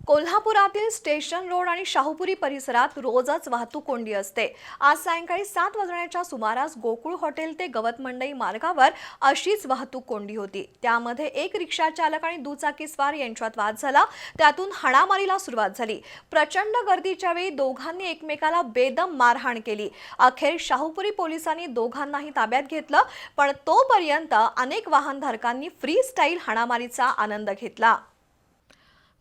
कोल्हापुरातील station road आणि शाहूपुरी परिसरात रोजच वाहतूक कोंडी असते। आज सायंकाळी 7 वाजण्याच्या सुमारास गोकुळ हॉटेल ते गवत मंडई मार्गावर अशीच वाहतूक कोंडी होती। त्यामध्ये एक रिक्षा चालक आणि दुचाकीस्वार यांच्यात वाद झाला, त्यातून हाणामारीला सुरुवात झाली। प्रचंड गर्दीच्या वेळी दोघांनी एकमेकाला बेदम मारहाण केली। अखेर शाहूपुरी पोलिसांनी दोघांनाही ताब्यात घेतलं, पण तोपर्यंत अनेक वाहनधारकांनी फ्री स्टाईल हाणामारीचा आनंद घेतला।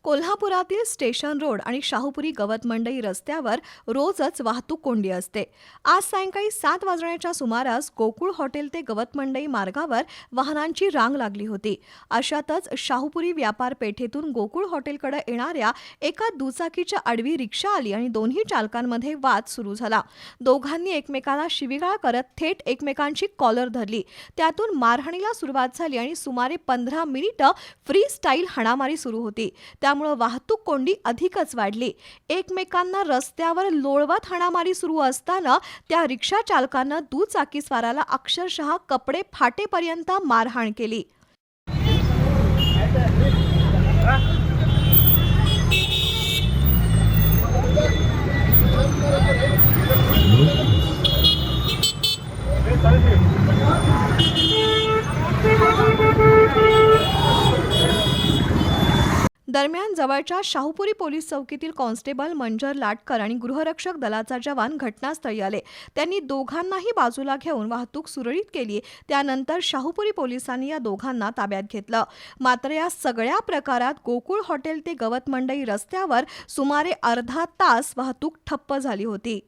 कोल्हापुरातील स्टेशन रोड आणि शाहूपुरी गवत मंडई रस्त्यावर रोजच वाहतूक कोंडी असते। आज सायंकाळी 7 वाजण्याच्या सुमारास गोकुळ हॉटेल ते गवत मंडई मार्गावर वाहनांची रांग लागली होती। अशातच शाहूपुरी व्यापार पेठेतून गोकुळ हॉटेलकडे येणाऱ्या एका दुचाकीच्या आडवी रिक्षा आली आणि दोन्ही चालकांमध्ये वाद सुरू झाला। दोघांनी एकमेकाला शिवीगाळ करत थेट एकमेकांची कॉलर धरली। त्यातून मारहाणीला सुरुवात झाली आणि सुमारे 15 मिनिटं फ्री स्टाईल हाणामारी सुरू होती। त्यामुळे वाहतूक कोंडी अधिकच वाढली। एकमेकांना रस्त्यावर लोळवत हाणामारी सुरू असताना त्या रिक्षा चालकानं दुचाकीस्वाराला अक्षरशः कपडे फाटेपर्यंत मारहाण केली। दरम्यान जवळच्या शाहूपुरी पोलीस चौकीतील कॉन्स्टेबल मंजर लाटकर आणि गृहरक्षक दलाचा जवान घटनास्थळी आले। त्यांनी दोघांनाही बाजूला घेऊन वाहतूक सुरळीत केली। त्यानंतर शाहूपुरी पोलिसांनी या दोघांना ताब्यात घेतलं। मात्र या सगळ्या प्रकारात गोकुळ हॉटेल ते गवत मंडई रस्त्यावर सुमारे अर्धा तास वाहतूक ठप्प झाली होती।